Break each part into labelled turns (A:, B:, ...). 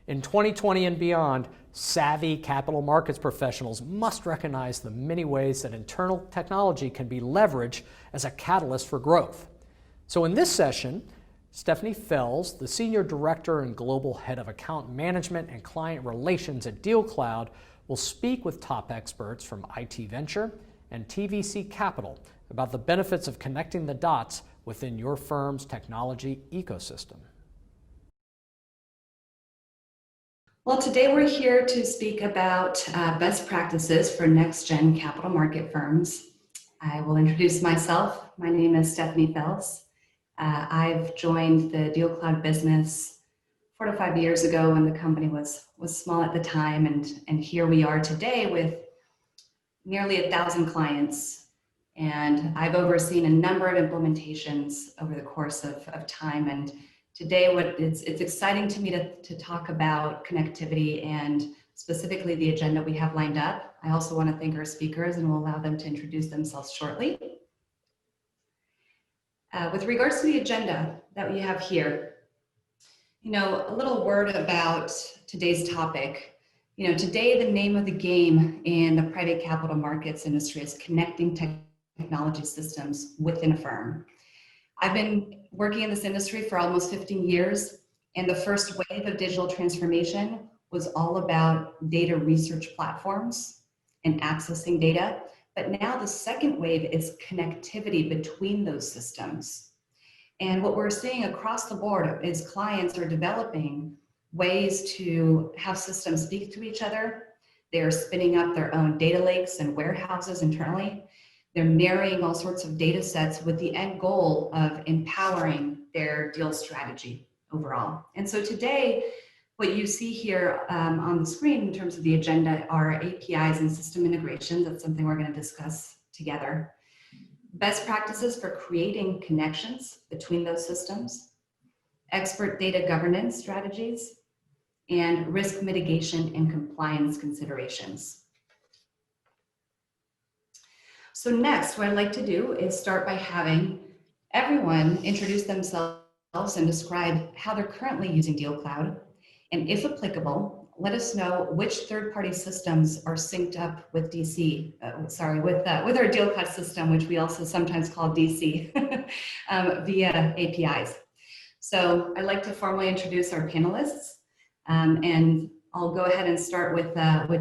A: In 2020 and beyond, savvy capital markets professionals must recognize the many ways that internal technology can be leveraged as a catalyst for growth. So in this session, Stephanie Fels, the Senior Director and Global Head of Account Management and Client Relations at DealCloud, will speak with top experts from IT Venture and TVC Capital about the benefits of connecting the dots within your firm's technology ecosystem.
B: Well, today we're here to speak about best practices for next-gen capital market firms. I will introduce myself. My name is Stephanie Fels. I've joined the DealCloud business 4 to 5 years ago when the company was small at the time, and here we are today with nearly 1,000 clients. And I've overseen a number of implementations over the course of time. And today, it's exciting to me to talk about connectivity and specifically the agenda we have lined up. I also want to thank our speakers and will allow them to introduce themselves shortly. With regards to the agenda that we have here, a little word about today's topic. Today the name of the game in the private capital markets industry is connecting technology systems within a firm. I've been working in this industry for almost 15 years, and the first wave of digital transformation was all about data research platforms and accessing data. But now the second wave is connectivity between those systems. And what we're seeing across the board is clients are developing ways to have systems speak to each other. They're spinning up their own data lakes and warehouses internally. They're marrying all sorts of data sets with the end goal of empowering their deal strategy overall. And so today, what you see here on the screen in terms of the agenda are APIs and system integrations. That's something we're going to discuss together. Best practices for creating connections between those systems, expert data governance strategies, and risk mitigation and compliance considerations. So next, what I'd like to do is start by having everyone introduce themselves and describe how they're currently using DealCloud. And if applicable, let us know which third-party systems are synced up with with our DealCloud system, which we also sometimes call DC, via APIs. So I'd like to formally introduce our panelists, and I'll go ahead and start with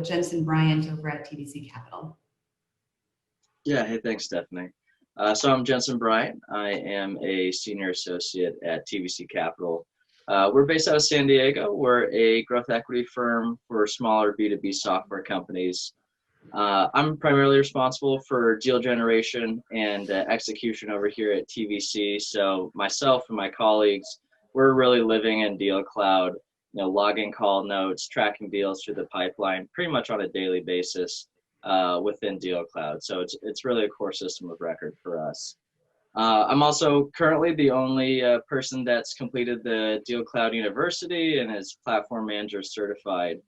B: Jensen Bryant over at TVC Capital.
C: Yeah, hey, thanks, Stephanie. So I'm Jensen Bryant. I am a senior associate at TVC Capital. We're based out of San Diego. We're a growth equity firm for smaller B2B software companies. I'm primarily responsible for deal generation and execution over here at TVC. So myself and my colleagues, we're really living in DealCloud, logging call notes, tracking deals through the pipeline pretty much on a daily basis within DealCloud. So it's really a core system of record for us. I'm also currently the only person that's completed the DealCloud University and is platform manager certified.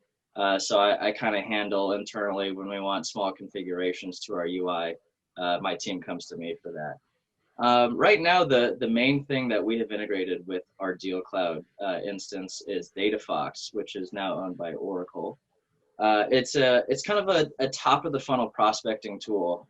C: So I kind of handle internally when we want small configurations to our UI. My team comes to me for that. Right now, the main thing that we have integrated with our DealCloud instance is DataFox, which is now owned by Oracle. It's kind of a top of the funnel prospecting tool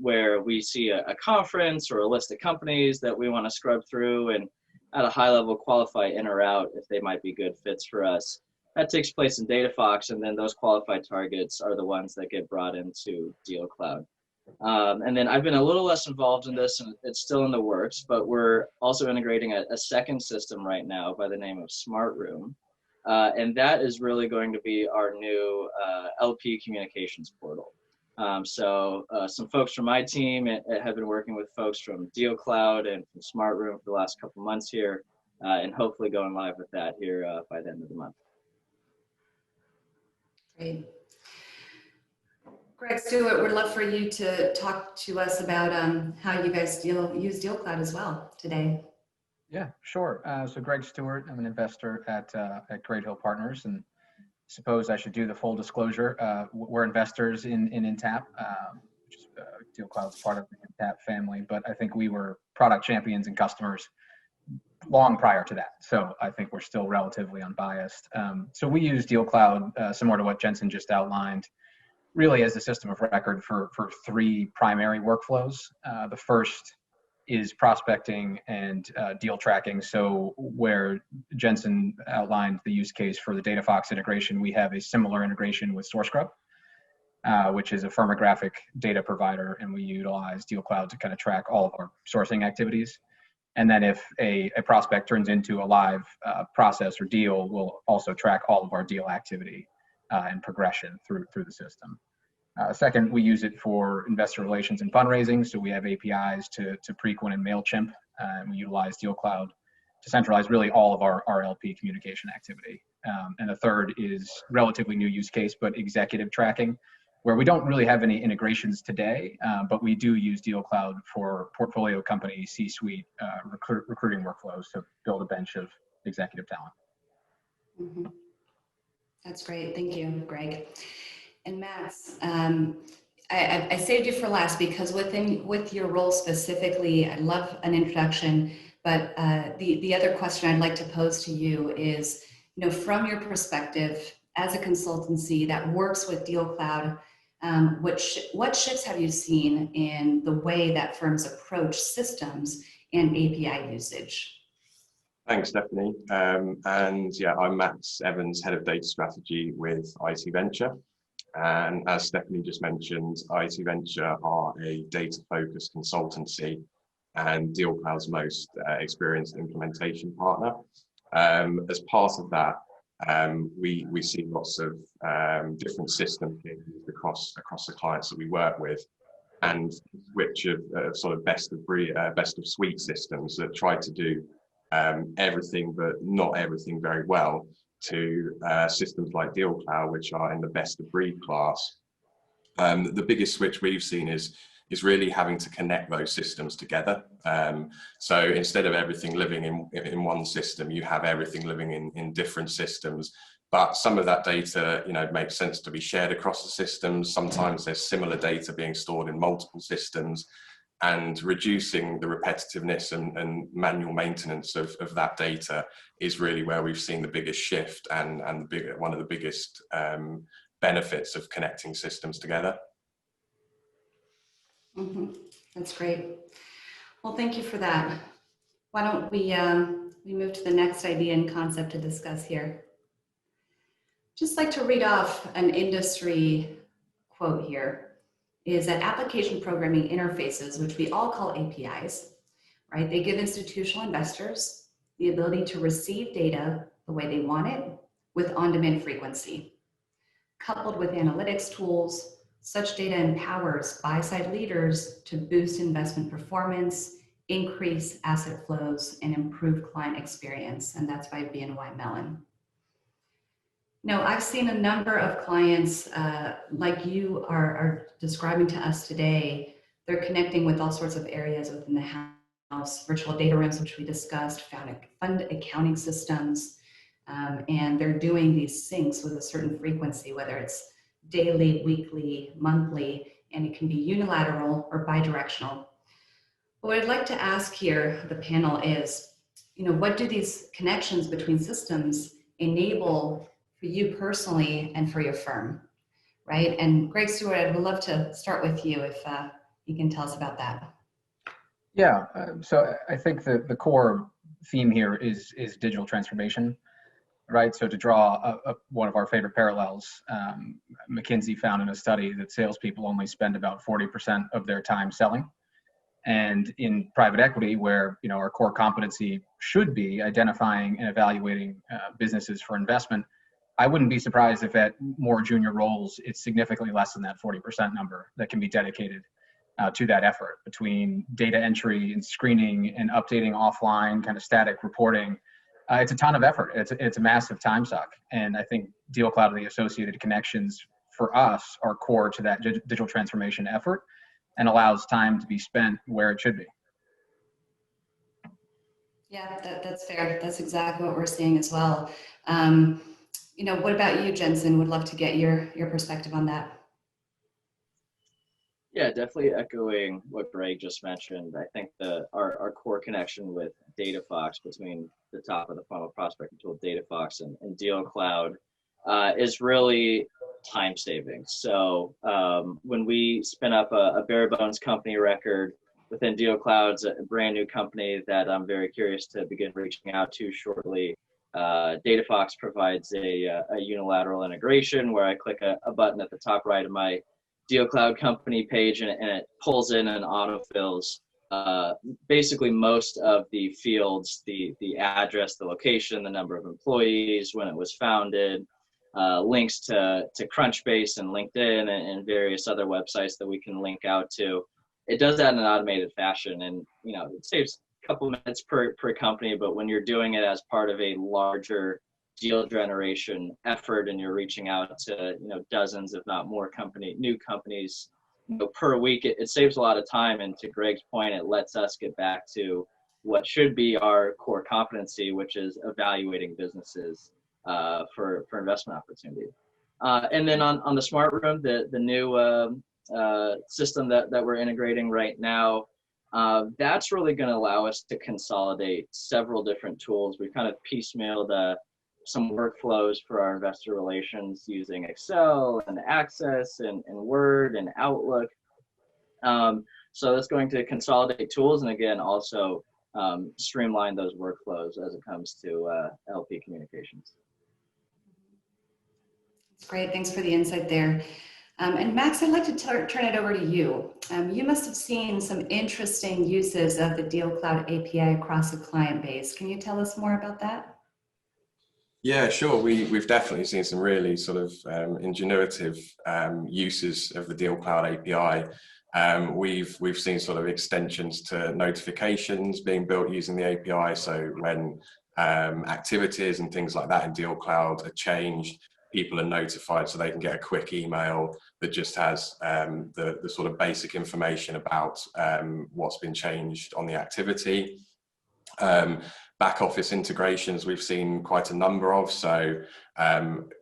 C: where we see a conference or a list of companies that we want to scrub through and at a high level qualify in or out if they might be good fits for us. That takes place in DataFox, and then those qualified targets are the ones that get brought into DealCloud. And then I've been a little less involved in this, and it's still in the works, but we're also integrating a second system right now by the name of SmartRoom. And that is really going to be our new LP communications portal. So some folks from my team have been working with folks from DealCloud and from SmartRoom for the last couple months here, and hopefully going live with that here by the end of the month.
B: Great. Greg Stewart, we'd love for you to talk to us about how you guys use DealCloud as well today.
D: Yeah, sure. So Greg Stewart, I'm an investor at Great Hill Partners, and suppose I should do the full disclosure. We're investors in Intap, which is DealCloud's part of the Intap family, but I think we were product champions and customers long prior to that. So I think we're still relatively unbiased. So we use DealCloud, similar to what Jensen just outlined, really as a system of record for three primary workflows. The first is prospecting and deal tracking. So where Jensen outlined the use case for the DataFox integration, we have a similar integration with SourceScrub, which is a firmographic data provider, and we utilize DealCloud to kind of track all of our sourcing activities. And then if a prospect turns into a live process or deal, we'll also track all of our deal activity and progression through the system. Second, we use it for investor relations and fundraising. So we have APIs to Preqin and MailChimp, and we utilize DealCloud to centralize really all of our RLP communication activity. And the third is relatively new use case, but executive tracking, where we don't really have any integrations today, but we do use DealCloud for portfolio company C-suite recruiting workflows to build a bench of executive talent.
B: Mm-hmm. That's great. Thank you, Greg. And Max, I saved you for last because with your role specifically, I'd love an introduction, but the other question I'd like to pose to you is, from your perspective as a consultancy that works with DealCloud, what shifts have you seen in the way that firms approach systems and API usage?
E: Thanks, Stephanie. And yeah, I'm Max Evans, Head of Data Strategy with IT Venture. And as Stephanie just mentioned, IT Venture are a data-focused consultancy and DealCloud's most experienced implementation partner. As part of that, we see lots of different systems across the clients that we work with, and which of sort of best of suite systems that try to do everything but not everything very well, to systems like DealCloud, which are in the best of breed class. The biggest switch we've seen is really having to connect those systems together. So instead of everything living in one system, you have everything living in different systems. But some of that data, makes sense to be shared across the systems. Sometimes there's similar data being stored in multiple systems, and reducing the repetitiveness and manual maintenance of that data is really where we've seen the biggest shift and one of the biggest benefits of connecting systems together.
B: Mm-hmm. That's great. Well, thank you for that. Why don't we move to the next idea and concept to discuss here. Just like to read off an industry quote here, is that application programming interfaces, which we all call APIs, right? They give institutional investors the ability to receive data the way they want it with on-demand frequency. Coupled with analytics tools, such data empowers buy-side leaders to boost investment performance, increase asset flows, and improve client experience. And that's by BNY Mellon. Now, I've seen a number of clients like you are describing to us today. They're connecting with all sorts of areas within the house, virtual data rooms, which we discussed, fund accounting systems, and they're doing these syncs with a certain frequency, whether it's daily, weekly, monthly, and it can be unilateral or bidirectional. But what I'd like to ask here, the panel, is, what do these connections between systems enable for you personally and for your firm, right? And Greg Stewart, I would love to start with you if you can tell us about that.
D: Yeah, so I think the core theme here is digital transformation, right? So to draw one of our favorite parallels, McKinsey found in a study that salespeople only spend about 40% of their time selling. And in private equity, where our core competency should be identifying and evaluating businesses for investment, I wouldn't be surprised if at more junior roles, it's significantly less than that 40% number that can be dedicated to that effort, between data entry and screening and updating offline kind of static reporting. It's a ton of effort. It's a massive time suck. And I think DealCloud and the associated connections for us are core to that digital transformation effort and allows time to be spent where it should be.
B: Yeah, that's fair. That's exactly what we're seeing as well. What about you, Jensen? Would love to get your perspective on that.
C: Yeah, definitely echoing what Greg just mentioned. I think our core connection with DataFox between the top of the funnel prospecting tool DataFox and DealCloud is really time saving. So when we spin up a bare bones company record within DealCloud's a brand new company that I'm very curious to begin reaching out to shortly. DataFox provides a unilateral integration where I click a button at the top right of my DealCloud company page, and it pulls in and autofills basically most of the fields, the address, the location, the number of employees, when it was founded, links to Crunchbase and LinkedIn and various other websites that we can link out to. It does that in an automated fashion, and it saves a couple minutes per company, but when you're doing it as part of a larger deal generation effort and you're reaching out to dozens if not more new companies per week, it saves a lot of time. And to Greg's point, it lets us get back to what should be our core competency, which is evaluating businesses for investment opportunity. And then on the smart room, the new system that we're integrating right now, that's really going to allow us to consolidate several different tools. We've kind of piecemealed some workflows for our investor relations using Excel and Access and Word and Outlook. So that's going to consolidate tools and again also streamline those workflows as it comes to LP communications.
B: That's great. Thanks for the insight there. And Max, I'd like to turn it over to you. You must have seen some interesting uses of the DealCloud API across the client base. Can you tell us more about that?
E: Yeah, sure. We've definitely seen some really sort of ingenuitive uses of the DealCloud API. We've seen sort of extensions to notifications being built using the API. So when activities and things like that in DealCloud are changed, people are notified so they can get a quick email that just has the sort of basic information about what's been changed on the activity. Back office integrations we've seen quite a number of, so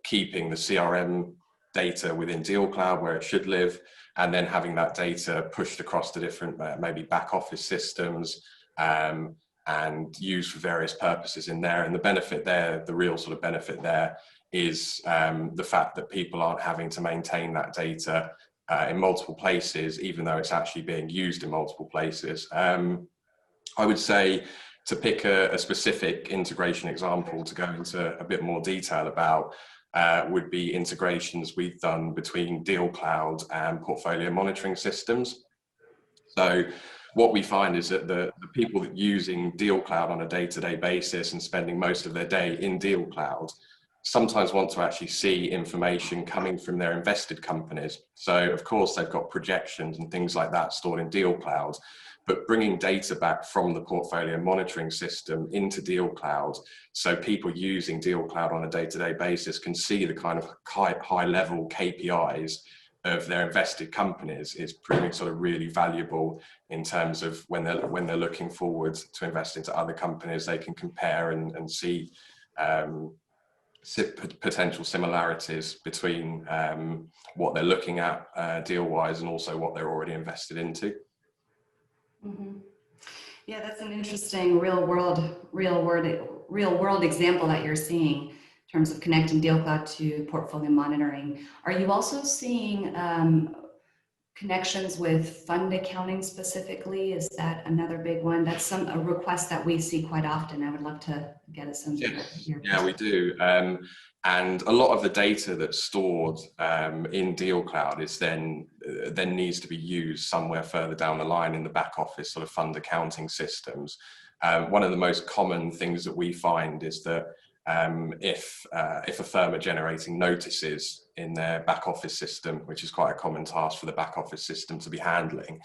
E: keeping the CRM data within DealCloud where it should live, and then having that data pushed across to different maybe back office systems and used for various purposes in there. And the benefit there, the real sort of benefit there, is the fact that people aren't having to maintain that data in multiple places, even though it's actually being used in multiple places. I would say, to pick a specific integration example to go into a bit more detail about, would be integrations we've done between DealCloud and portfolio monitoring systems. So what we find is that the people using DealCloud on a day-to-day basis and spending most of their day in DealCloud sometimes want to actually see information coming from their invested companies. So of course they've got projections and things like that stored in DealCloud, but bringing data back from the portfolio monitoring system into DealCloud, so people using DealCloud on a day-to-day basis can see the kind of high-level KPIs of their invested companies, is proving sort of really valuable in terms of when they're looking forward to invest into other companies. They can compare and see potential similarities between what they're looking at deal-wise and also what they're already invested into.
B: Mm-hmm. Yeah, that's an interesting real world example that you're seeing in terms of connecting DealCloud to portfolio monitoring. Are you also seeing connections with fund accounting specifically? Is that another big one? That's a request that we see quite often. I would love to get a sense of your
E: Yeah, we do. And a lot of the data that's stored in DealCloud is then needs to be used somewhere further down the line in the back office sort of fund accounting systems. One of the most common things that we find is that if a firm are generating notices in their back office system, which is quite a common task for the back office system to be handling,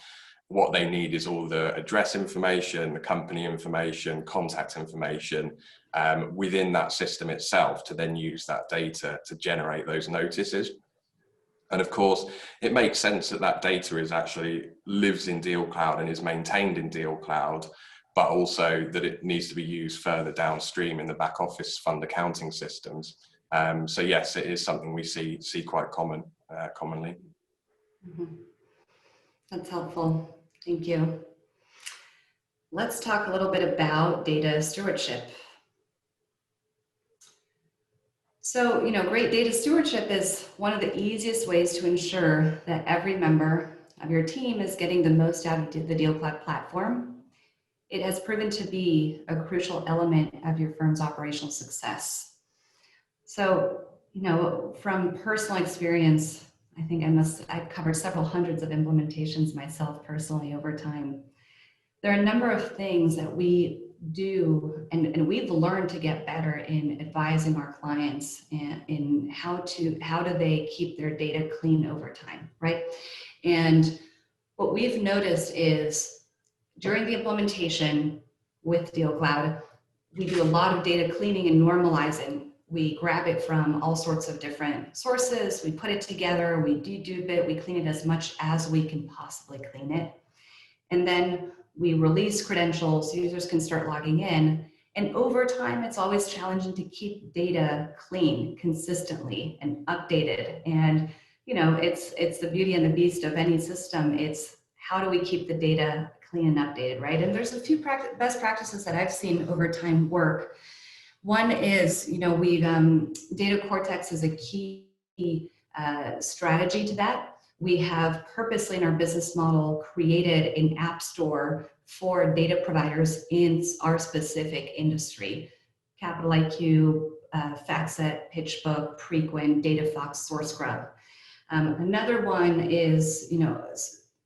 E: what they need is all the address information, the company information, contact information within that system itself to then use that data to generate those notices. And of course, it makes sense that that data is actually lives in DealCloud and is maintained in DealCloud, but also that it needs to be used further downstream in the back office fund accounting systems. So yes, it is something we see quite commonly.
B: Mm-hmm. That's helpful. Thank you. Let's talk a little bit about data stewardship. So, great data stewardship is one of the easiest ways to ensure that every member of your team is getting the most out of the DealCloud platform. It has proven to be a crucial element of your firm's operational success. So, from personal experience, I think I've covered several hundreds of implementations myself personally over time. There are a number of things that we do, and we've learned to get better in advising our clients in how do they keep their data clean over time, right? And what we've noticed is during the implementation with DealCloud, we do a lot of data cleaning and normalizing. We grab it from all sorts of different sources, we put it together, we dedupe it, we clean it as much as we can possibly clean it. And then we release credentials, users can start logging in. And over time, it's always challenging to keep data clean consistently and updated. And it's the beauty and the beast of any system. It's how do we keep the data clean and updated, right? And there's a few best practices that I've seen over time work. One is, Data Cortex is a key strategy to that. We have purposely in our business model created an app store for data providers in our specific industry. Capital IQ, FactSet, PitchBook, Preqin, DataFox, SourceGrub. Another one is,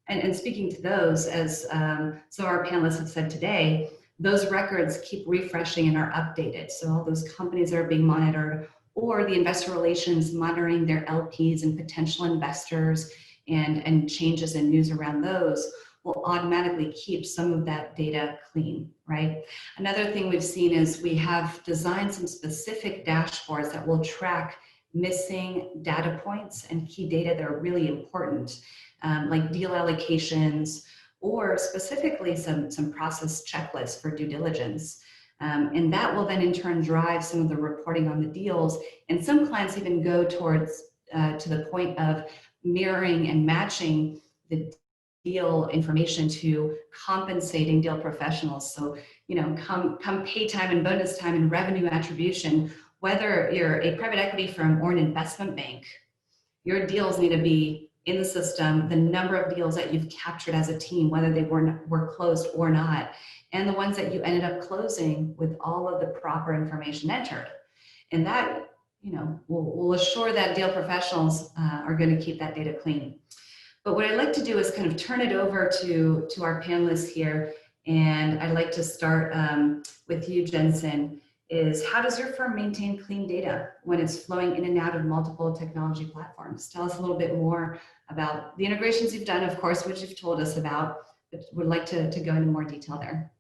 B: and speaking to those, as some of our panelists have said today, those records keep refreshing and are updated. So all those companies that are being monitored, or the investor relations monitoring their LPs and potential investors and changes in news around those will automatically keep some of that data clean, right? Another thing we've seen is we have designed some specific dashboards that will track missing data points and key data that are really important, like deal allocations, or specifically some process checklists for due diligence. And that will then in turn drive some of the reporting on the deals. And some clients even go towards to the point of mirroring and matching the deal information to compensating deal professionals. So, come pay time and bonus time and revenue attribution, whether you're a private equity firm or an investment bank, your deals need to be in the system, the number of deals that you've captured as a team, whether they were closed or not, and the ones that you ended up closing with all of the proper information entered. And that, will assure that deal professionals are going to keep that data clean. But what I'd like to do is kind of turn it over to our panelists here. And I'd like to start with you, Jensen, is how does your firm maintain clean data when it's flowing in and out of multiple technology platforms? Tell us a little bit more about the integrations you've done, of course, which you've told us about, but would like to go into more detail there.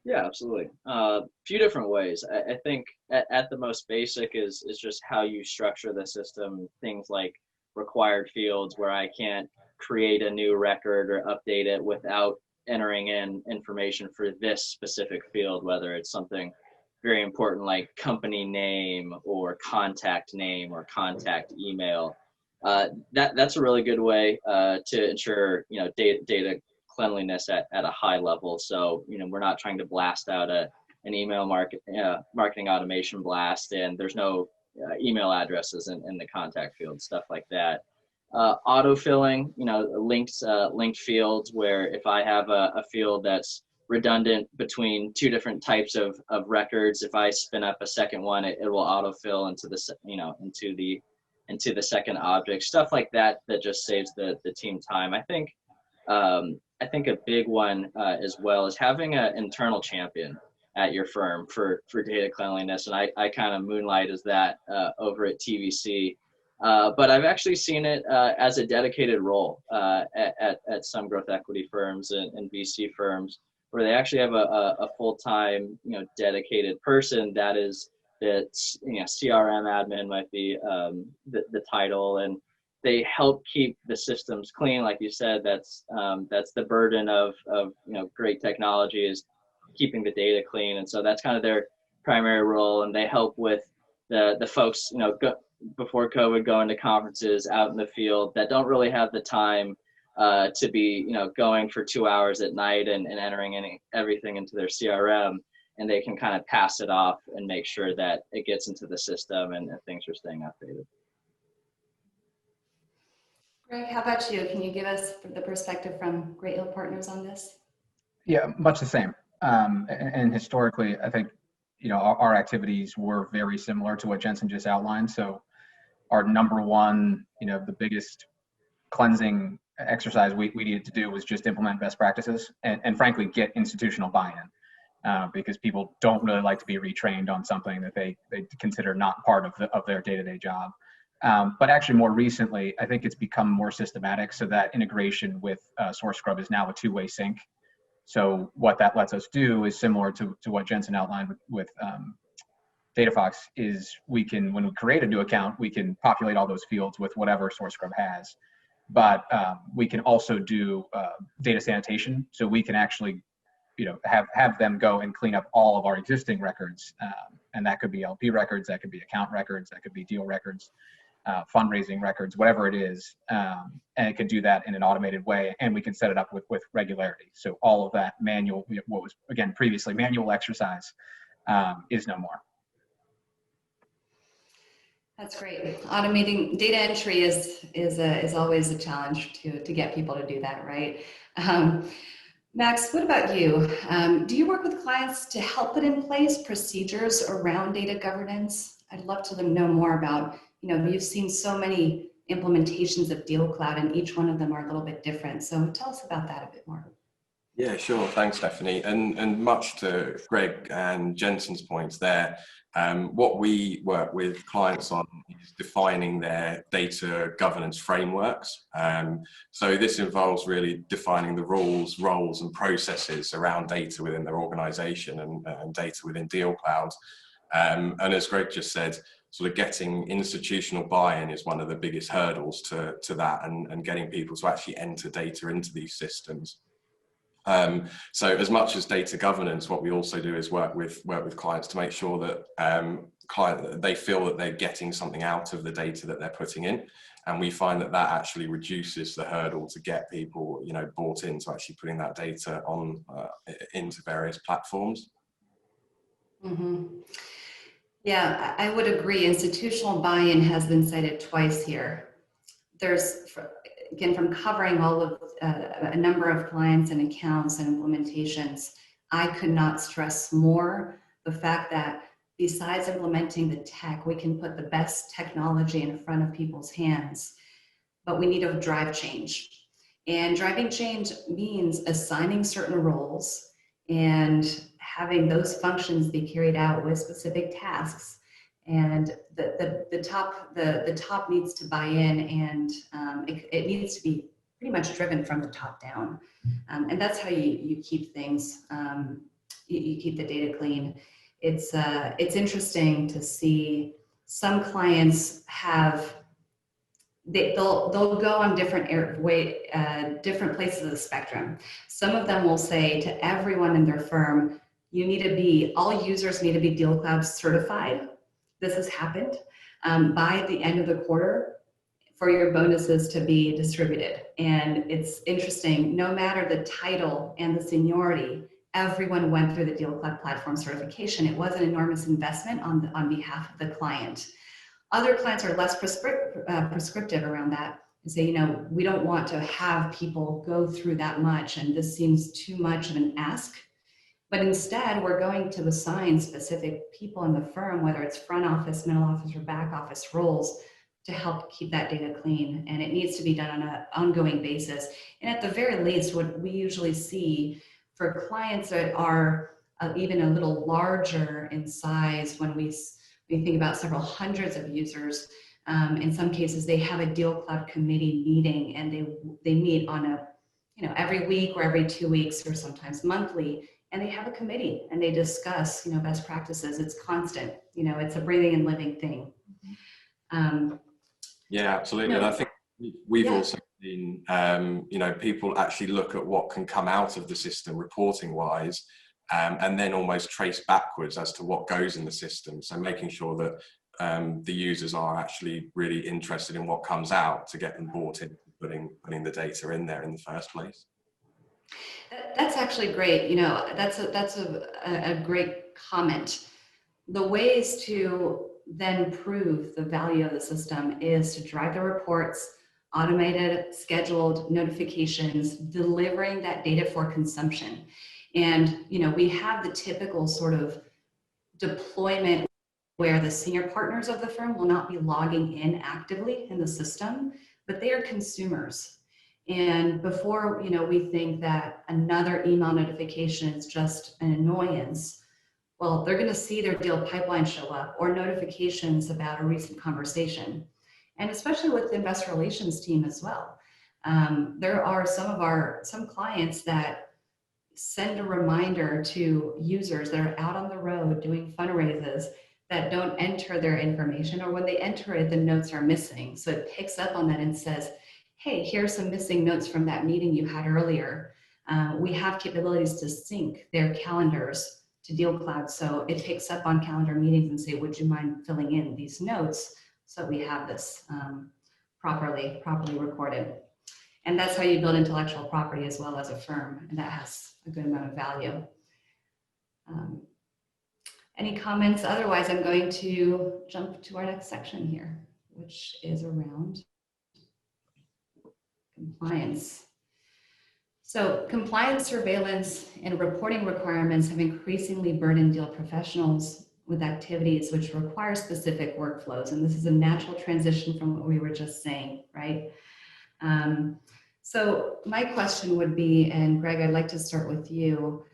C: Yeah, absolutely. A few different ways. I think at the most basic is just how you structure the system. Things like required fields where I can't create a new record or update it without entering in information for this specific field, whether it's something very important like company name or contact email. That's a really good way to ensure data cleanliness at a high level. So we're not trying to blast out an email marketing automation blast, and there's no email addresses in the contact field, stuff like that. Autofilling, linked fields where if I have a field that's redundant between two different types of records, if I spin up a second one, it will autofill into the second object, stuff like that just saves the team time. I think a big one as well is having an internal champion at your firm for data cleanliness, and I kind of moonlight as that over at TVC. But I've actually seen it as a dedicated role at some growth equity firms and VC firms, where they actually have a full-time, dedicated person that is CRM admin might be the title, and they help keep the systems clean. Like you said, that's the burden of great technology is keeping the data clean, and so that's kind of their primary role, and they help with the folks before COVID going to conferences out in the field that don't really have the time to be, going for 2 hours at night and entering everything into their CRM, and they can kind of pass it off and make sure that it gets into the system and things are staying updated.
B: Greg, how about you? Can you give us the perspective from Great Hill Partners on this?
D: Yeah, much the same. And historically, I think, our activities were very similar to what Jensen just outlined. So our number one, the biggest cleansing exercise we needed to do was just implement best practices and frankly, get institutional buy-in. Because people don't really like to be retrained on something that they consider not part of their day-to-day job. But actually more recently, I think it's become more systematic, so that integration with Source Scrub is now a two-way sync. So what that lets us do is similar to what Jensen outlined with DataFox, is we can, when we create a new account, we can populate all those fields with whatever Source Scrub has. But we can also do data sanitation, so we can actually have them go and clean up all of our existing records. And that could be LP records, that could be account records, that could be deal records, fundraising records, whatever it is. And it can do that in an automated way, and we can set it up with regularity. So all of that manual, what was again previously manual exercise, is no more.
B: That's great. Automating data entry is always a challenge to get people to do that, right? Max, what about you? Do you work with clients to help put in place procedures around data governance? I'd love to know more about, you've seen so many implementations of DealCloud, and each one of them are a little bit different. So tell us about that a bit more.
E: Yeah, sure. Thanks, Stephanie. And much to Greg and Jensen's points there, what we work with clients on is defining their data governance frameworks. So this involves really defining the rules, roles, and processes around data within their organization and data within DealCloud. And as Greg just said, sort of getting institutional buy-in is one of the biggest hurdles to that, and getting people to actually enter data into these systems. So as much as data governance, what we also do is work with clients to make sure that they feel that they're getting something out of the data that they're putting in, and we find that actually reduces the hurdle to get people bought into actually putting that data on into various platforms.
B: Mm-hmm. Yeah, I would agree. Institutional buy-in has been cited twice here. There's, again, from covering all of a number of clients and accounts and implementations, I could not stress more the fact that besides implementing the tech, we can put the best technology in front of people's hands, but we need to drive change. And driving change means assigning certain roles and having those functions be carried out with specific tasks. And the top needs to buy in, and it needs to be pretty much driven from the top down. And that's how you keep things, you keep the data clean. It's interesting to see some clients have, they'll go on different different places of the spectrum. Some of them will say to everyone in their firm, all users need to be DealCloud certified. This has happened by the end of the quarter for your bonuses to be distributed. And it's interesting, no matter the title and the seniority, everyone went through the DealCloud platform certification. It was an enormous investment on behalf of the client. Other clients are less prescriptive around that and say, we don't want to have people go through that much, and this seems too much of an ask. But instead, we're going to assign specific people in the firm, whether it's front office, middle office, or back office roles, to help keep that data clean. And it needs to be done on an ongoing basis. And at the very least, what we usually see for clients that are even a little larger in size, when we think about several hundreds of users, in some cases, they have a DealCloud committee meeting, and they meet on every week or every 2 weeks or sometimes monthly. And they have a committee and they discuss, best practices. It's constant, it's a breathing and living thing.
E: Yeah, absolutely. And I think we've also seen, people actually look at what can come out of the system reporting wise, and then almost trace backwards as to what goes in the system. So making sure that the users are actually really interested in what comes out to get them bought in, putting the data in there in the first place.
B: That's actually great. You know, that's a great comment. The ways to then prove the value of the system is to drive the reports, automated, scheduled notifications, delivering that data for consumption. And, you know, we have the typical sort of deployment where the senior partners of the firm will not be logging in actively in the system, but they are consumers. And before, you know, we think that another email notification is just an annoyance, well, they're going to see their deal pipeline show up or notifications about a recent conversation. And especially with the investor relations team as well. There are some clients that send a reminder to users that are out on the road doing fundraisers that don't enter their information, or when they enter it, the notes are missing. So it picks up on that and says, hey, here's some missing notes from that meeting you had earlier. We have capabilities to sync their calendars to DealCloud. So it picks up on calendar meetings and say, would you mind filling in these notes so we have this properly recorded. And that's how you build intellectual property as well as a firm, and that has a good amount of value. Any comments? Otherwise, I'm going to jump to our next section here, which is around compliance. So compliance, surveillance, and reporting requirements have increasingly burdened deal professionals with activities which require specific workflows. And this is a natural transition from what we were just saying, right? So my question would be, and Greg, I'd like to start with you.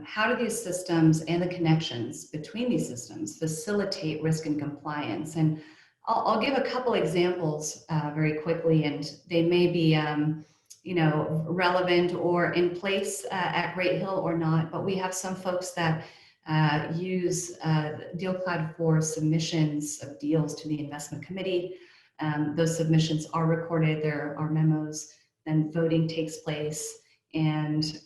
B: How do these systems and the connections between these systems facilitate risk and compliance? And I'll give a couple examples very quickly, and they may be you know, relevant or in place at Great Hill or not, but we have some folks that use DealCloud for submissions of deals to the investment committee. Those submissions are recorded, there are memos, then voting takes place. And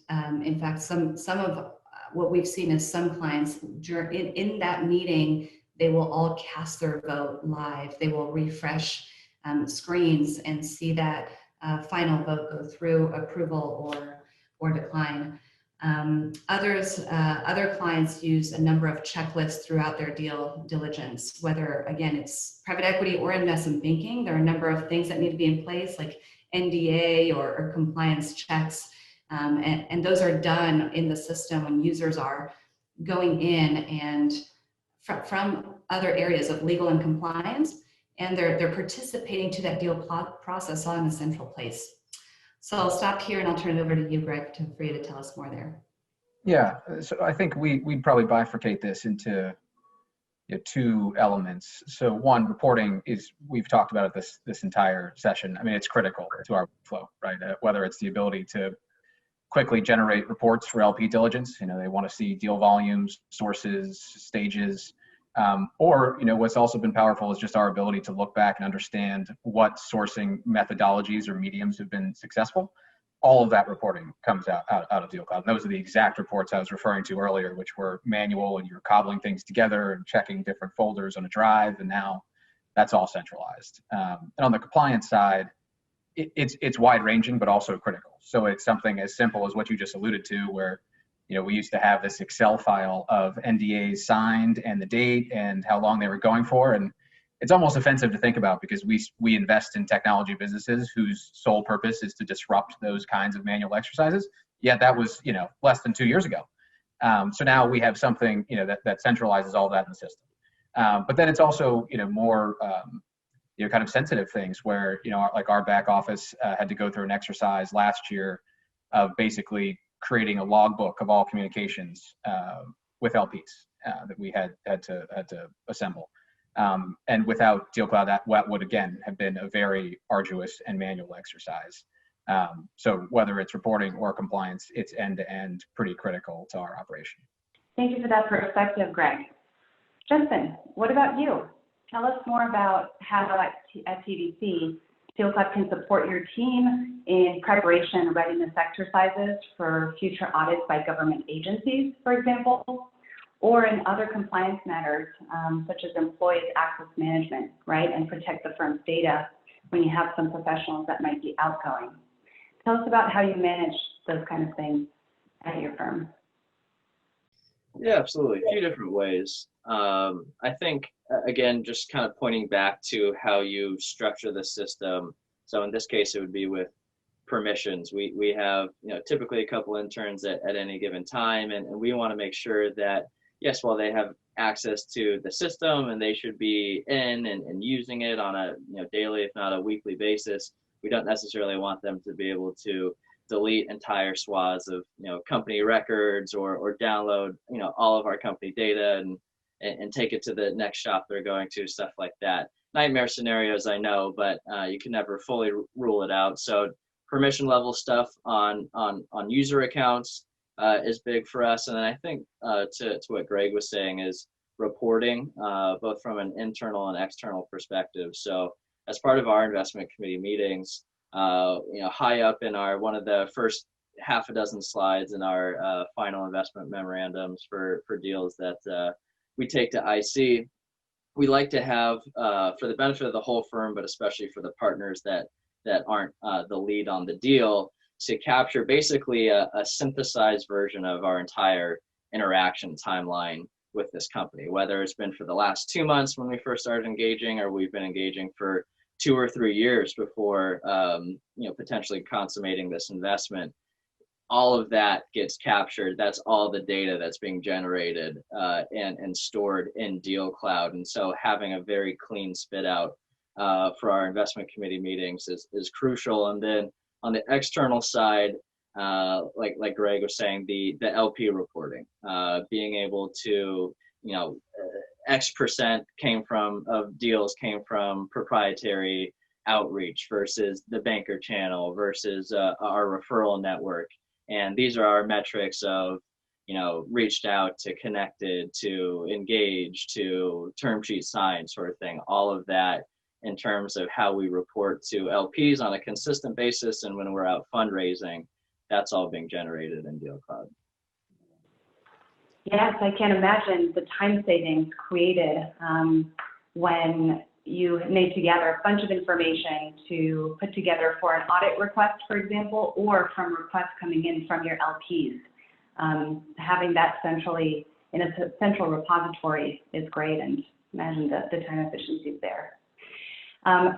B: in fact, some of what we've seen is some clients in that meeting, they will all cast their vote live. They will refresh screens and see that final vote go through approval or decline. Other clients use a number of checklists throughout their deal diligence, whether again, it's private equity or investment banking. There are a number of things that need to be in place, like NDA or compliance checks. And those are done in the system when users are going in and from other areas of legal and compliance, and they're participating to that deal process all in a central place. So I'll stop here and I'll turn it over to you, Greg, for you to tell us more there.
D: Yeah, so I think we'd probably bifurcate this into two elements. So one, reporting is, we've talked about it this entire session. I mean, it's critical to our workflow, right? Whether it's the ability to quickly generate reports for LP diligence, you know, they want to see deal volumes, sources, stages, or, you know, what's also been powerful is just our ability to look back and understand what sourcing methodologies or mediums have been successful. All of that reporting comes out of DealCloud. And those are the exact reports I was referring to earlier, which were manual and you're cobbling things together and checking different folders on a drive. And now that's all centralized. And on the compliance side, it's wide ranging, but also critical. So it's something as simple as what you just alluded to, where, you know, we used to have this Excel file of NDAs signed and the date and how long they were going for. And it's almost offensive to think about because we invest in technology businesses whose sole purpose is to disrupt those kinds of manual exercises. Yet that was, you know, less than 2 years ago. So now we have something, you know, that centralizes all that in the system. But then it's also, you know, more, you know, kind of sensitive things where, you know, like our back office had to go through an exercise last year of basically creating a logbook of all communications with LPs that we had to assemble. And without DealCloud, that would again have been a very arduous and manual exercise. So whether it's reporting or compliance, it's end-to-end pretty critical to our operation.
F: Thank you for that perspective, Greg. Jensen, what about you? Tell us more about how at TVC, DealCloud can support your team in preparation and readiness exercises for future audits by government agencies, for example, or in other compliance matters, such as employees' access management, right, and protect the firm's data when you have some professionals that might be outgoing. Tell us about how you manage those kind of things at your firm.
C: Yeah, absolutely. A few different ways. I think, again, just kind of pointing back to how you structure the system. So in this case, it would be with permissions. We have, typically a couple interns at any given time, and we want to make sure that, yes, while they have access to the system and they should be in and using it on a daily, if not a weekly basis, we don't necessarily want them to be able to delete entire swaths of company records or download all of our company data and take it to the next shop they're going to, stuff like that. Nightmare scenarios, I know, but you can never fully rule it out. So permission level stuff on user accounts is big for us. And then I think to what Greg was saying is reporting, both from an internal and external perspective. So as part of our investment committee meetings, high up in one of the first half a dozen slides in our final investment memorandums for deals that we take to IC, we like to have, for the benefit of the whole firm, but especially for the partners that aren't the lead on the deal, to capture basically a synthesized version of our entire interaction timeline with this company, whether it's been for the last 2 months when we first started engaging, or we've been engaging for 2 or 3 years before potentially consummating this investment. All of that gets captured. That's all the data that's being generated and stored in DealCloud. And so having a very clean spit out for our investment committee meetings is crucial. And then on the external side, like Greg was saying, the LP reporting, being able to, X% of deals came from proprietary outreach versus the banker channel versus our referral network. And these are our metrics of, reached out to connected to engaged to term sheet signed sort of thing. All of that in terms of how we report to LPs on a consistent basis. And when we're out fundraising, that's all being generated in DealCloud.
F: Yes, I can imagine the time savings created when you may gather a bunch of information to put together for an audit request, for example, or from requests coming in from your LPs. Having that centrally in a central repository is great, and imagine the time efficiencies there.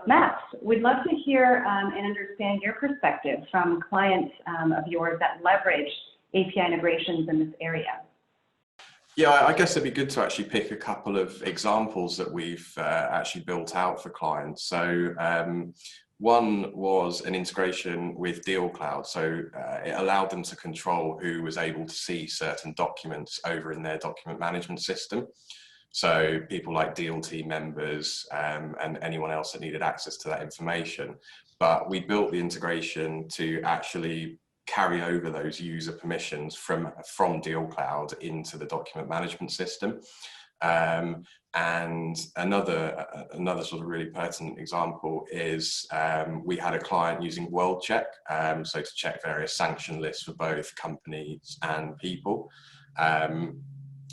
F: Matt, we'd love to hear and understand your perspective from clients of yours that leverage API integrations in this area.
E: Yeah, I guess it'd be good to actually pick a couple of examples that we've actually built out for clients. So one was an integration with DealCloud. So it allowed them to control who was able to see certain documents over in their document management system. So people like deal team members and anyone else that needed access to that information. But we built the integration to actually carry over those user permissions from DealCloud into the document management system. And another sort of really pertinent example is we had a client using WorldCheck, so to check various sanction lists for both companies and people.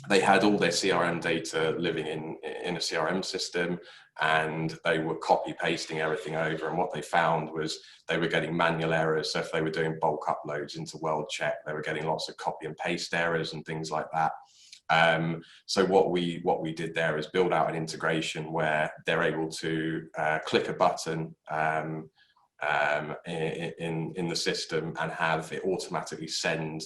E: They had all their CRM data living in a CRM system, and they were copy pasting everything over. And what they found was they were getting manual errors. So if they were doing bulk uploads into WorldCheck, they were getting lots of copy and paste errors and things like that. So what we did there is build out an integration where they're able to click a button in the system and have it automatically send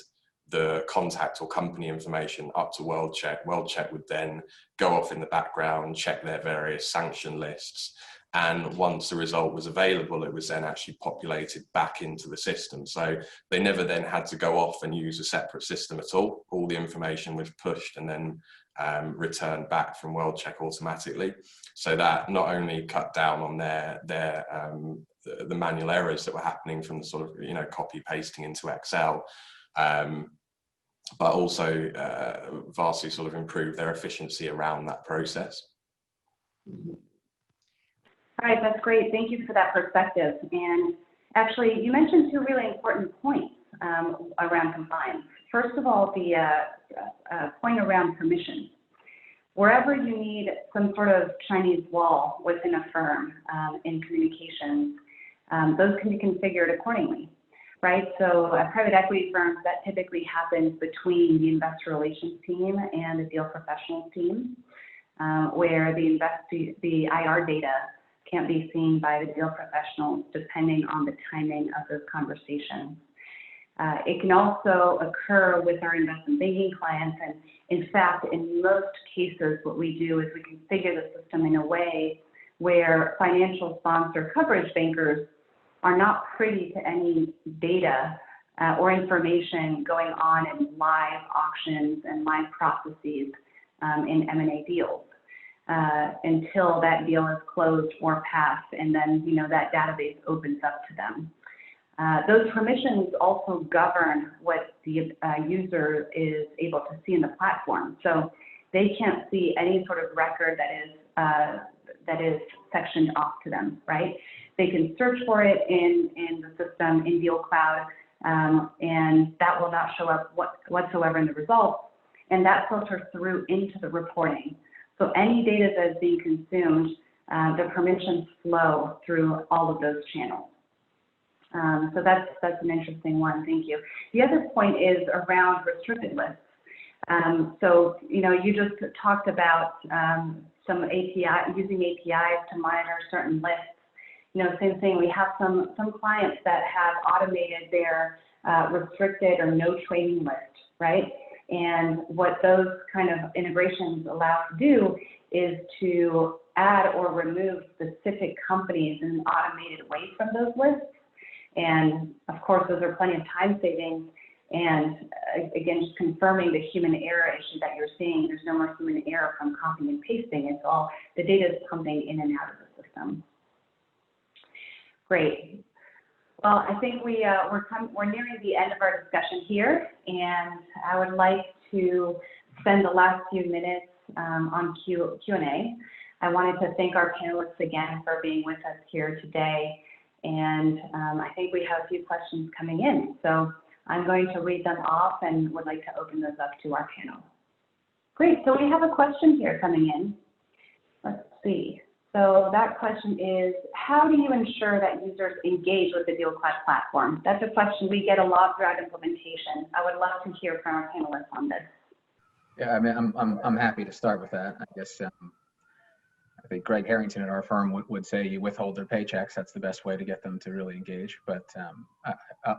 E: the contact or company information up to WorldCheck. WorldCheck would then go off in the background, check their various sanction lists. And once the result was available, it was then actually populated back into the system. So they never then had to go off and use a separate system at all. All the information was pushed and then returned back from WorldCheck automatically. So that not only cut down on the manual errors that were happening from the sort of, copy pasting into Excel, but also vastly sort of improve their efficiency around that process.
F: Mm-hmm. All right, that's great. Thank you for that perspective. And actually, you mentioned two really important points around compliance. First of all, the point around permissions. Wherever you need some sort of Chinese wall within a firm in communications, those can be configured accordingly, right? So at private equity firms, that typically happens between the investor relations team and the deal professionals team, where the IR data can't be seen by the deal professionals depending on the timing of those conversations. It can also occur with our investment banking clients, and in fact, in most cases, what we do is we configure the system in a way where financial sponsor coverage bankers are not privy to any data or information going on in live auctions and live processes in M&A deals until that deal is closed or passed, and then that database opens up to them. Those permissions also govern what the user is able to see in the platform. So they can't see any sort of record that is sectioned off to them, right? They can search for it in the system, in DealCloud, and that will not show up whatsoever in the results, and that filters through into the reporting. So any data that is being consumed, the permissions flow through all of those channels. So that's an interesting one, thank you. The other point is around restricted lists. So, you just talked about some using APIs to monitor certain lists. Same thing, we have some clients that have automated their restricted or no trading list, right? And what those kind of integrations allow to do is to add or remove specific companies in an automated way from those lists. And of course, those are plenty of time savings. And again, just confirming the human error issue that you're seeing. There's no more human error from copying and pasting. It's all the data is pumping in and out of the system. Great. Well, I think we're nearing the end of our discussion here, and I would like to spend the last few minutes on Q&A. I wanted to thank our panelists again for being with us here today. And I think we have a few questions coming in. So I'm going to read them off and would like to open those up to our panel. Great, so we have a question here coming in. Let's see. So that question is, how do you ensure that users engage with the DealCloud platform? That's a question we get a lot throughout implementation. I would love to hear from our panelists on this.
D: Yeah, I mean, I'm happy to start with that. I guess I think Greg Harrington at our firm would say you withhold their paychecks. That's the best way to get them to really engage. But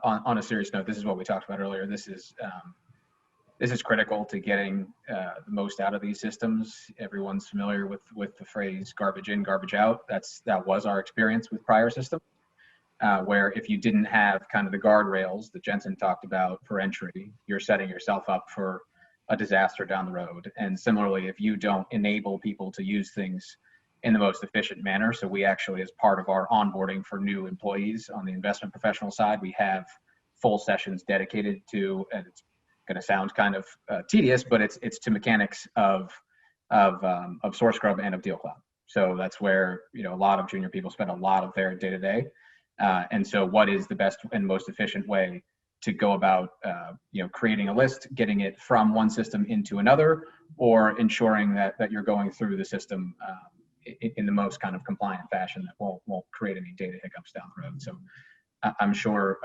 D: on a serious note, this is what we talked about earlier. This is critical to getting the most out of these systems. Everyone's familiar with the phrase "garbage in, garbage out." That was our experience with prior systems, where if you didn't have kind of the guardrails that Jensen talked about for entry, you're setting yourself up for a disaster down the road. And similarly, if you don't enable people to use things in the most efficient manner. So we actually, as part of our onboarding for new employees on the investment professional side, we have full sessions dedicated to, and it's going to sound kind of tedious, but it's to mechanics of SourceScrub and of DealCloud. So that's where a lot of junior people spend a lot of their day-to-day. And so what is the best and most efficient way to go about creating a list, getting it from one system into another, or ensuring that you're going through the system in the most kind of compliant fashion that won't create any data hiccups down the road. So I'm sure,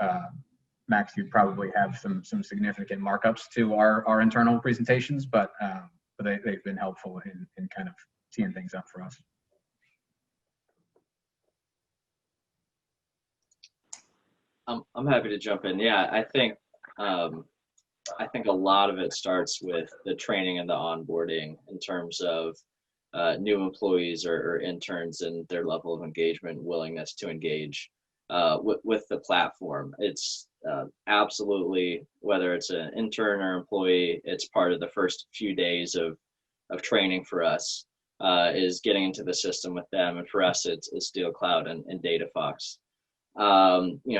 D: Max, you probably have some significant markups to our internal presentations, but they've been helpful in kind of teeing things up for us.
C: I'm happy to jump in. Yeah, I think a lot of it starts with the training and the onboarding in terms of new employees or interns and their level of engagement, willingness to engage with the platform. It's absolutely, whether it's an intern or employee, it's part of the first few days of training for us, is getting into the system with them. And for us, it's DealCloud and DataFox.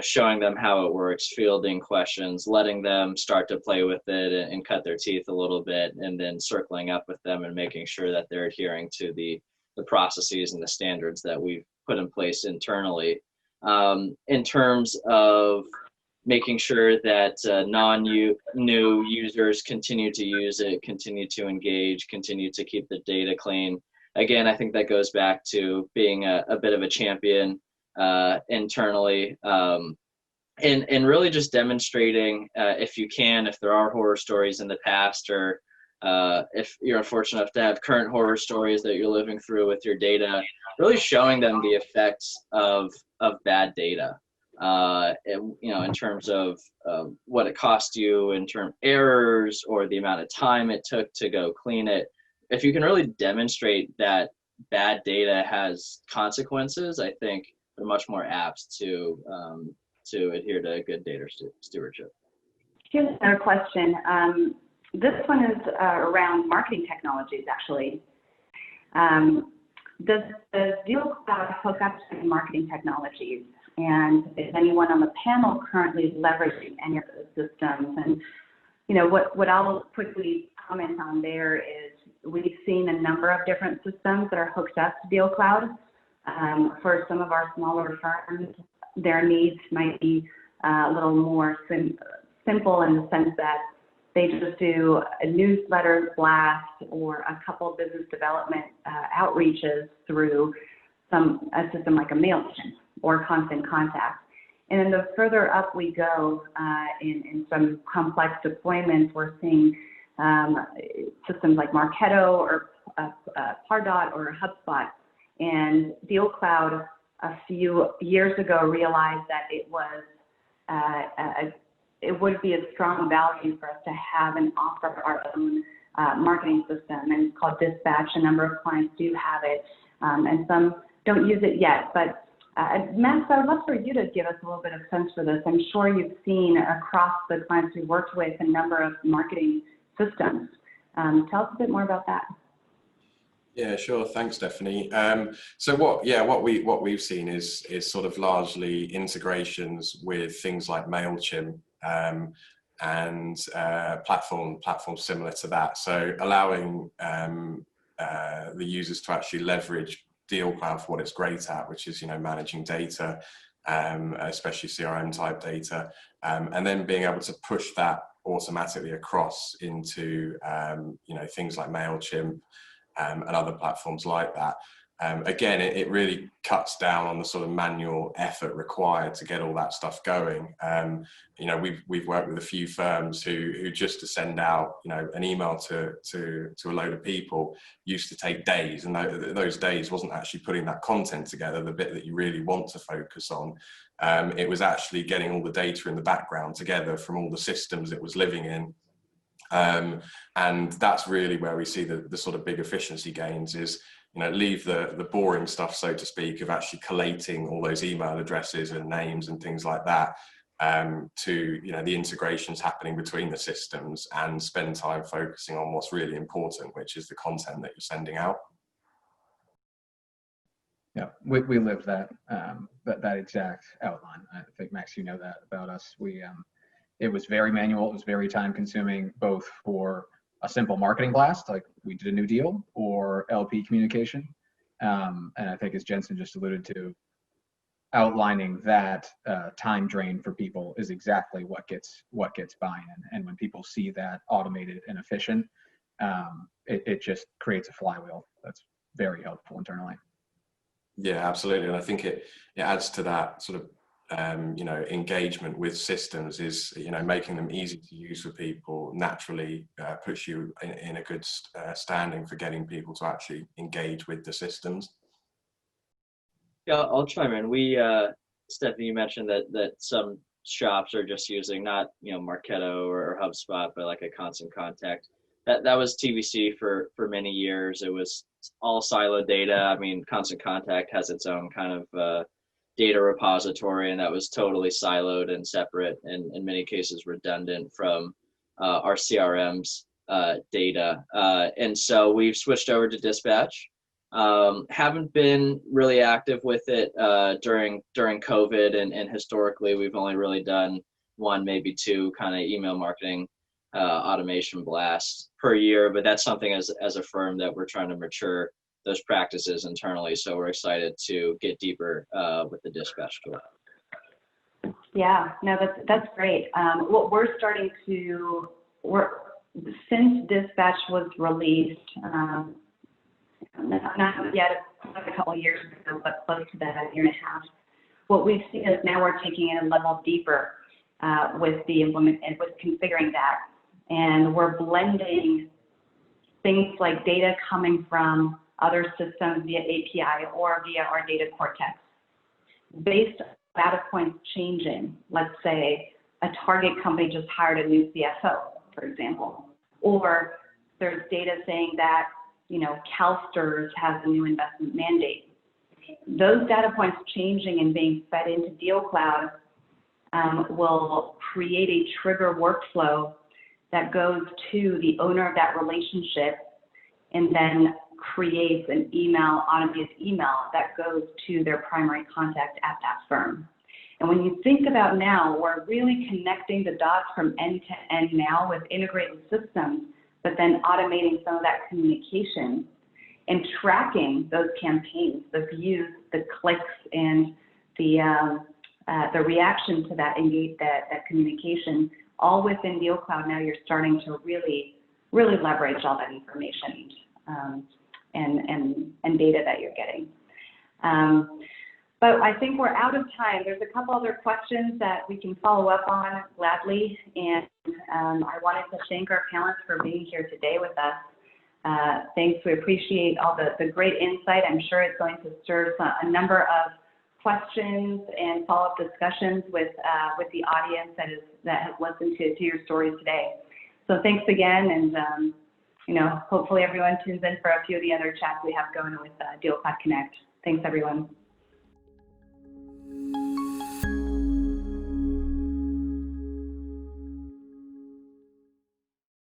C: Showing them how it works, fielding questions, letting them start to play with it and cut their teeth a little bit, and then circling up with them and making sure that they're adhering to the processes and the standards that we've put in place internally. In terms of making sure that new users continue to use it, continue to engage, continue to keep the data clean. Again, I think that goes back to being a bit of a champion internally, and really just demonstrating, if you can, if there are horror stories in the past, or if you're unfortunate enough to have current horror stories that you're living through with your data, really showing them the effects of bad data. In terms of what it cost you in terms of errors or the amount of time it took to go clean it. If you can really demonstrate that bad data has consequences, I think they're much more apt to adhere to good data stewardship.
F: Here's another question. This one is around marketing technologies, actually. Does DealCloud hook up to marketing technologies? And is anyone on the panel currently leveraging any of those systems? And what I'll quickly comment on there is we've seen a number of different systems that are hooked up to DealCloud. For some of our smaller firms, their needs might be a little more simple in the sense that they just do a newsletter blast or a couple of business development outreaches through a system like a MailChimp or Constant Contact. And then the further up we go in some complex deployments, we're seeing systems like Marketo or Pardot or HubSpot. And DealCloud a few years ago realized that it would be a strong value for us to have and offer our own marketing system, and it's called Dispatch. A number of clients do have it, and some don't use it yet. But Max, I would love for you to give us a little bit of sense for this. I'm sure you've seen across the clients we worked with a number of marketing systems. Tell us a bit more about that.
E: Yeah, sure. Thanks, Stephanie. So what we've seen is sort of largely integrations with things like MailChimp and platforms similar to that. So allowing the users to actually leverage DealCloud for what it's great at, which is managing data, especially CRM type data, and then being able to push that automatically across into things like MailChimp. And other platforms like that. Again, it really cuts down on the sort of manual effort required to get all that stuff going. We've worked with a few firms who just to send out an email to a load of people used to take days, and those days wasn't actually putting that content together, the bit that you really want to focus on. It was actually getting all the data in the background together from all the systems it was living in. And that's really where we see the sort of big efficiency gains is, leave the boring stuff, so to speak, of actually collating all those email addresses and names and things like that, to, the integrations happening between the systems, and spend time focusing on what's really important, which is the content that you're sending out.
D: Yeah, we live that exact outline. I think, Max, you know that about us. It was very manual. It was very time consuming, both for a simple marketing blast, like we did a new deal, or LP communication. And I think, as Jensen just alluded to, outlining that time drain for people is exactly what gets buy-in. And when people see that automated and efficient, it just creates a flywheel that's very helpful internally.
E: Yeah, absolutely. And I think it adds to that sort of engagement with systems is, making them easy to use for people naturally puts you in a good standing for getting people to actually engage with the systems.
C: Yeah, I'll chime in. Stephanie, you mentioned that some shops are just using not, Marketo or HubSpot, but like a Constant Contact. That was TVC for many years. It was all siloed data. I mean, Constant Contact has its own kind of data repository, and that was totally siloed and separate, and in many cases redundant from our CRM's data. And so we've switched over to Dispatch. Haven't been really active with it during COVID, and historically we've only really done one, maybe two kind of email marketing automation blasts per year, but that's something as a firm that we're trying to mature those practices internally. So we're excited to get deeper with the Dispatch tool.
F: Yeah, no, that's great. What we're starting to since Dispatch was released, not yet a couple of years ago, but close to that, a year and a half. What we've seen is now we're taking it a level deeper with the with configuring that, and we're blending things like data coming from other systems via API or via our data cortex. Based on data points changing, let's say a target company just hired a new CFO, for example, or there's data saying that, you know, CalSTRS has a new investment mandate. Those data points changing and being fed into DealCloud will create a trigger workflow that goes to the owner of that relationship and then creates an automated email that goes to their primary contact at that firm. And when you think about now, we're really connecting the dots from end to end now with integrated systems, but then automating some of that communication and tracking those campaigns, the views, the clicks, and the reaction to that communication, all within DealCloud. Now you're starting to really leverage all that information and data that you're getting. But I think we're out of time. There's a couple other questions that we can follow up on gladly, and I wanted to thank our panelists for being here today with us. Thanks. We appreciate all the great insight. I'm sure it's going to serve a number of questions and follow-up discussions with the audience that has listened to your stories today. So thanks again, and you know, hopefully everyone tunes in for a few of the other chats we have going with DealCloud Connect. Thanks, everyone.